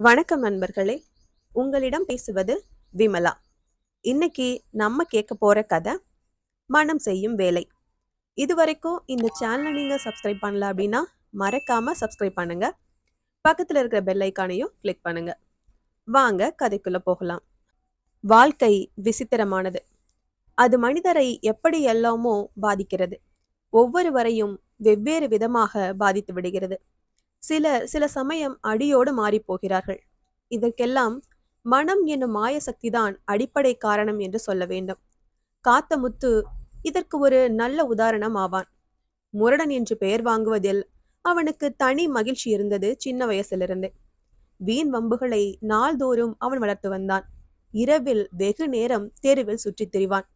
வணக்கம் நண்பர்களே. உங்களிடம் பேசுவது விமலா. இன்னைக்கு நம்ம கேட்க போற கதை மனம் செய்யும் வேலை. இதுவரைக்கும் இந்த சேனலை நீங்க சப்ஸ்கிரைப் பண்ணல அப்படின்னா மறக்காம சப்ஸ்கிரைப் பண்ணுங்க. பக்கத்துல இருக்கிற பெல் ஐக்கானையும் கிளிக் பண்ணுங்க. வாங்க கதைக்குள்ள போகலாம். வாழ்க்கை விசித்திரமானது. அது மனிதரை எப்படி எல்லாமோ பாதிக்கிறது. ஒவ்வொருவரையும் வெவ்வேறு விதமாக பாதித்து விடுகிறது. சிலர் சில சமயம் அடியோடு மாறி போகிறார்கள். இதற்கெல்லாம் மனம் என்னும் மாய சக்திதான் அடிப்படை காரணம் என்று சொல்ல வேண்டும். காத்தமுத்து இதற்கு ஒரு நல்ல உதாரணம் ஆவான். முரடன் என்று பெயர் வாங்குவதில் அவனுக்கு தனி மகிழ்ச்சி இருந்தது. சின்ன வயசிலிருந்தே வீண் வம்புகளை நாள்தோறும் அவன் வளர்த்து வந்தான். இரவில் வெகு நேரம் தெருவில் சுற்றித் திரிவான்.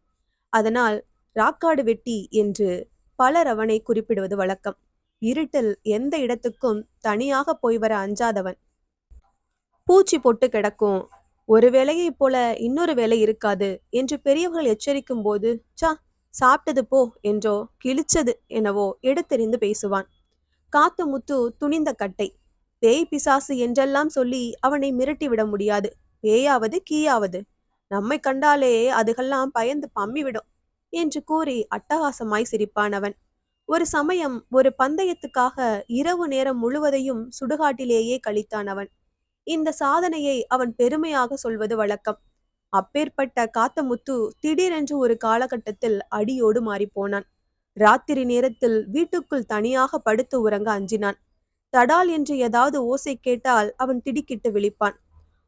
அதனால் ராக்காடு வெட்டி என்று பலர் அவனை குறிப்பிடுவது வழக்கம். இருட்டில் எந்த இடத்துக்கும் தனியாக போய் வர அஞ்சாதவன். பூச்சி பொட்டு கிடக்கும், ஒரு வேலையை போல இன்னொரு வேலை இருக்காது என்று பெரியவர்கள் எச்சரிக்கும் போது சா சாப்பிட்டது போ என்றோ கிழிச்சது எனவோ எடுத்தெறிந்து பேசுவான். காத்து முத்து துணிந்த கட்டை. பேய் பிசாசு என்றெல்லாம் சொல்லி அவனை மிரட்டி விட முடியாது. பேயாவது கீயாவது நம்மை கண்டாலே அதுகெல்லாம் பயந்து பம்மிவிடும் என்று கூறி அட்டகாசமாய் சிரிப்பான் அவன். ஒரு சமயம் ஒரு பந்தயத்துக்காக இரவு நேரம் முழுவதையும் சுடுகாட்டிலேயே கழித்தான் அவன். இந்த சாதனையை அவன் பெருமையாக சொல்வது வழக்கம். அப்பேற்பட்ட காத்தமுத்து திடீரென்று ஒரு காலகட்டத்தில் அடியோடு மாறிப்போனான். ராத்திரி நேரத்தில் வீட்டுக்குள் தனியாக படுத்து உறங்க அஞ்சினான். தடால் என்று ஏதாவது ஓசை கேட்டால் அவன் திடுக்கிட்டு விழிப்பான்.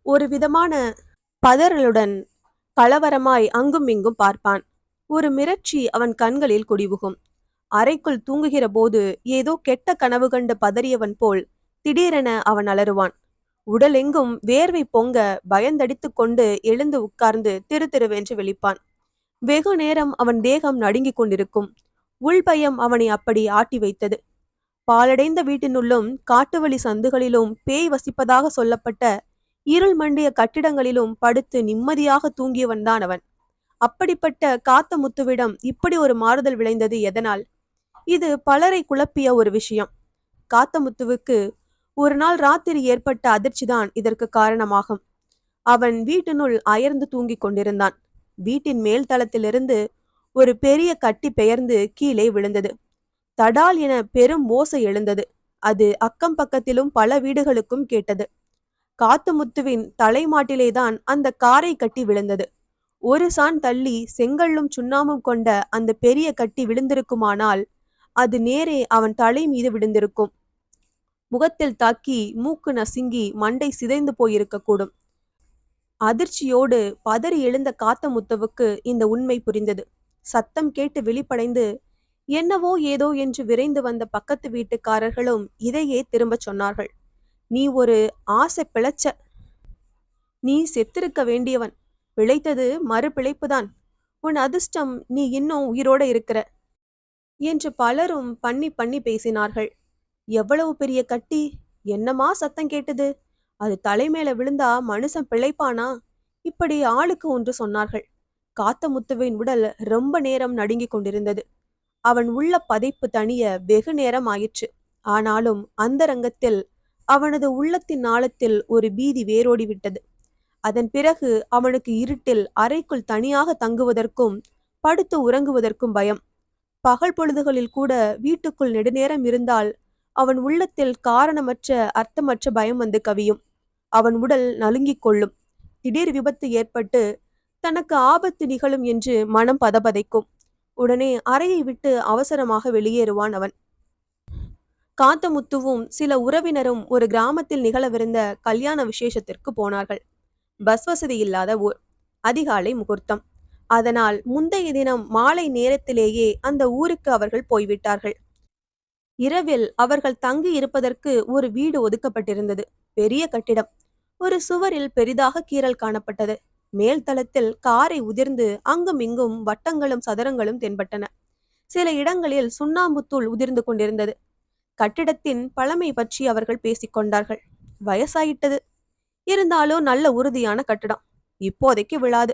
ஒரு விதமான பதறலுடன் கலவரமாய் அங்கும் இங்கும் பார்ப்பான். ஒரு மிரட்சி அவன் கண்களில் குடிபுகும். அறைக்குள் தூங்குகிற போது ஏதோ கெட்ட கனவு கண்டு பதறியவன் போல் திடீரென அவன் அலறுவான். உடலெங்கும் வேர்வை பொங்க பயந்தடித்து கொண்டு எழுந்து உட்கார்ந்து திரு திருவென்று விழிப்பான். வெகு நேரம் அவன் தேகம் நடுங்கிக் கொண்டிருக்கும். உள்பயம் அவனை அப்படி ஆட்டி வைத்தது. பாலடைந்த வீட்டினுள்ளும் காட்டுவழி சந்துகளிலும் பேய் வசிப்பதாக சொல்லப்பட்ட இருள் மண்டிய கட்டிடங்களிலும் படுத்து நிம்மதியாக தூங்கியவன்தான் அவன். அப்படிப்பட்ட காத்த முத்துவிடம் இப்படி ஒரு மாறுதல் விளைந்தது எதனால்? இது பலரை குழப்பிய ஒரு விஷயம். காத்தமுத்துவுக்கு ஒரு நாள் ராத்திரி ஏற்பட்ட அதிர்ச்சிதான் இதற்கு காரணமாகும். அவன் வீட்டினுள் அயர்ந்து தூங்கிக் கொண்டிருந்தான். வீட்டின் மேல் தளத்திலிருந்து ஒரு பெரிய கட்டி பெயர்ந்து கீழே விழுந்தது. தடால் என பெரும் ஓசை எழுந்தது. அது அக்கம் பக்கத்திலும் பல வீடுகளுக்கும் கேட்டது. காத்துமுத்துவின் தலைமாட்டிலேதான் அந்த காரை கட்டி விழுந்தது. ஒரு சான் தள்ளி செங்கல்லும் சுண்ணாமும் கொண்ட அந்த பெரிய கட்டி விழுந்திருக்குமானால் அது நேரே அவன் தலை மீது விழுந்திருக்கும். முகத்தில் தாக்கி மூக்கு நசுங்கி மண்டை சிதைந்து போயிருக்கக்கூடும். அதிர்ச்சியோடு பதறி எழுந்த காத்தமுத்துவுக்கு இந்த உண்மை புரிந்தது. சத்தம் கேட்டு விழிப்படைந்து என்னவோ ஏதோ என்று விரைந்து வந்த பக்கத்து வீட்டுக்காரர்களும் இதையே திரும்பச் சொன்னார்கள். நீ ஒரு ஆசை பிழைச்ச, நீ செத்திருக்க வேண்டியவன், பிழைத்தது மறுபிழைப்புதான், உன் அதிர்ஷ்டம் நீ இன்னும் உயிரோட இருக்கிற என்று பலரும் பண்ணி பண்ணி பேசினார்கள். எவ்வளவு பெரிய கட்டி, என்னமா சத்தம் கேட்டது, அது தலைமேல விழுந்தா மனுஷன் பிழைப்பானா, இப்படி ஆளுக்கு ஒன்று சொன்னார்கள். காத்தமுத்துவின் உடல் ரொம்ப நேரம் நடுங்கிக் கொண்டிருந்தது. அவன் உள்ள பதைப்பு தணிய வெகு நேரம் ஆயிற்று. ஆனாலும் அந்த ரங்கத்தில் அவனது உள்ளத்தின் ஆழத்தில் ஒரு பீதி வேரோடி விட்டது. அதன் பிறகு அவனுக்கு இருட்டில் அறைக்குள் தனியாக தங்குவதற்கும் படுத்து உறங்குவதற்கும் பயம். பகல் பொழுதுகளில் கூட வீட்டுக்குள் நெடுநேரம் இருந்தால் அவன் உள்ளத்தில் காரணமற்ற அர்த்தமற்ற பயம் வந்து கவியும். அவன் உடல் நலுங்கிக் கொள்ளும். திடீர் விபத்து ஏற்பட்டு தனக்கு ஆபத்து நிகழும் என்று மனம் பதபதைக்கும். உடனே அறையை விட்டு அவசரமாக வெளியேறுவான் அவன். காத்தமுத்துவும் சில உறவினரும் ஒரு கிராமத்தில் நிகழவிருந்த கல்யாண விசேஷத்திற்கு போனார்கள். பஸ் வசதி இல்லாத ஊர். அதிகாலை முகூர்த்தம். அதனால் முந்தைய தினம் மாலை நேரத்திலேயே அந்த ஊருக்கு அவர்கள் போய்விட்டார்கள். இரவில் அவர்கள் தங்கி இருப்பதற்கு ஒரு வீடு ஒதுக்கப்பட்டிருந்தது. பெரிய கட்டிடம். ஒரு சுவரில் பெரிதாக கீறல் காணப்பட்டது. மேல் தளத்தில் காரை உதிர்ந்து அங்கும் இங்கும் வட்டங்களும் சதுரங்களும் தென்பட்டன. சில இடங்களில் சுண்ணாம்புத்தூள் உதிர்ந்து கொண்டிருந்தது. கட்டிடத்தின் பழமை பற்றி அவர்கள் பேசிக்கொண்டார்கள். வயசாயிட்டது, இருந்தாலும் நல்ல உறுதியான கட்டிடம், இப்போதைக்கு விழாது.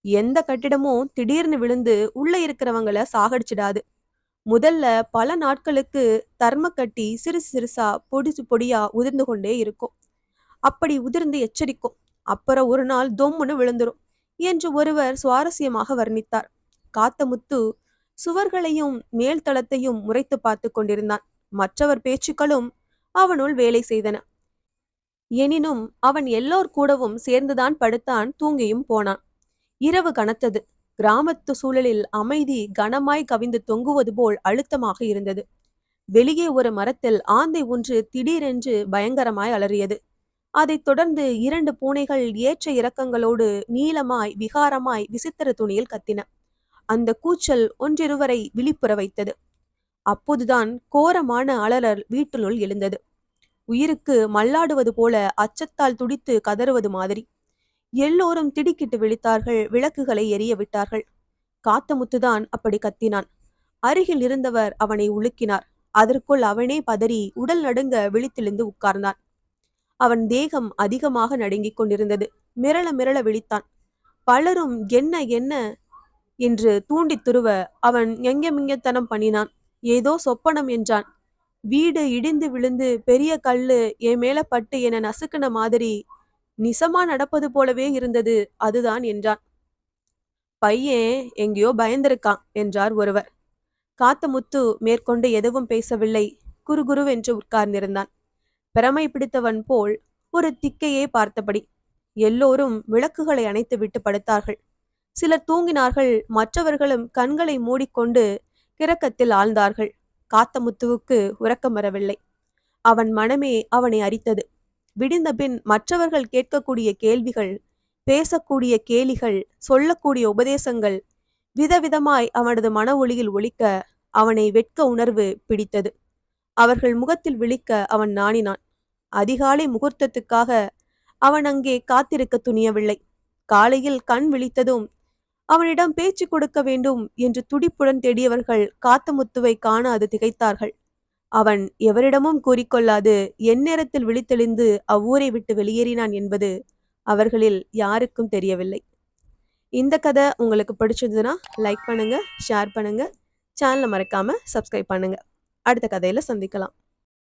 எந்த கட்டிடமும் திடீர்னு விழுந்து உள்ள இருக்கிறவங்கள சாகடிச்சிடாது. முதல்ல பல நாட்களுக்கு தர்ம கட்டி சிறுசு சிறுசா பொடிசு பொடியா உதிர்ந்து கொண்டே இருக்கும். அப்படி உதிர்ந்து எச்சரிக்கும். அப்புறம் ஒரு நாள் தொம்முன்னு விழுந்துரும் என்று ஒருவர் சுவாரஸ்யமாக வர்ணித்தார். காத்தமுத்து சுவர்களையும் மேல்தளத்தையும் முறைத்து பார்த்து கொண்டிருந்தான். மற்றவர் பேச்சுக்களும் அவனுள் வேலை செய்தன. எனினும் அவன் எல்லோர் கூடவும் சேர்ந்துதான் படுத்தான், தூங்கியும் போனான். இரவு கனத்தது. கிராமத்து சூழலில் அமைதி கனமாய் கவிந்து தொங்குவது போல் அழுத்தமாக இருந்தது. வெளியே ஒரு மரத்தில் ஆந்தை ஒன்று திடீரென்று பயங்கரமாய் அலறியது. அதைத் தொடர்ந்து 2 பூனைகள் ஏற்ற இறக்கங்களோடு நீளமாய் விகாரமாய் விசித்திர துணியில் கத்தின. அந்த கூச்சல் ஒன்றிருவரை விழிப்புற வைத்தது. அப்போதுதான் கோரமான அலறல் வீட்டினுள் எழுந்தது. உயிருக்கு மல்லாடுவது போல அச்சத்தால் துடித்து கதறுவது மாதிரி. எல்லோரும் திடுக்கிட்டு விழித்தார்கள். விளக்குகளை எரிய விட்டார்கள். காத்தமுத்துதான் அப்படி கத்தினான். அருகில் இருந்தவர் அவனை உலுக்கினார். அதற்குள் அவனே பதறி உடல் நடுங்க விழித்தெழுந்து உட்கார்ந்தான். அவன் தேகம் அதிகமாக நடுங்கிக் கொண்டிருந்தது. மிரள மிரள விழித்தான். பலரும் என்ன என்ன என்று தூண்டித் துருவ அவன் எங்கெமிங்கத்தனம் பண்ணினான். ஏதோ சொப்பனம் என்றான். வீடு இடிந்து விழுந்து பெரிய கல்லு என் மேல பட்டு என நசுக்குன மாதிரி நிசமா நடப்பது போலவே இருந்தது, அதுதான் என்றான். பையன் எங்கேயோ பயந்திருக்கான் என்றார் ஒருவர். காத்தமுத்து மேற்கொண்டு எதுவும் பேசவில்லை. குறுகுருவென்று உட்கார்ந்திருந்தான். பிரமை பிடித்தவன் போல் ஒரு திக்கையே பார்த்தபடி. எல்லோரும் விளக்குகளை அணைத்து விட்டு படுத்தார்கள். சிலர் தூங்கினார்கள். மற்றவர்களும் கண்களை மூடிக்கொண்டு கிறக்கத்தில் ஆழ்ந்தார்கள். காத்தமுத்துவுக்கு உறக்கம் வரவில்லை. அவன் மனமே அவனை அரித்தது. விடிந்தபின் மற்றவர்கள் கேட்கக்கூடிய கேள்விகள், பேசக்கூடிய கேலிகள், சொல்லக்கூடிய உபதேசங்கள் விதவிதமாய் அவனது மன ஒளியில் ஒலிக்க அவனை வெட்க உணர்வு பிடித்தது. அவர்கள் முகத்தில் விழிக்க அவன் நாணினான். அதிகாலை முகூர்த்தத்துக்காக அவன் அங்கே காத்திருக்க துணியவில்லை. காலையில் கண் விழித்ததும் அவனிடம் பேச்சு கொடுக்க வேண்டும் என்று துடிப்புடன் தேடியவர்கள் காத்தமுத்துவை காண அது திகைத்தார்கள். அவன் எவரிடமும் கூறிக்கொள்ளாது எந்நேரத்தில் விழித்தெழுந்து அவ்வூரை விட்டு வெளியேறினான் என்பது அவர்களில் யாருக்கும் தெரியவில்லை. இந்த கதை உங்களுக்கு பிடிச்சிருந்ததுன்னா லைக் பண்ணுங்க, ஷேர் பண்ணுங்க, சேனலை மறக்காம சப்ஸ்கிரைப் பண்ணுங்க. அடுத்த கதையில சந்திக்கலாம்.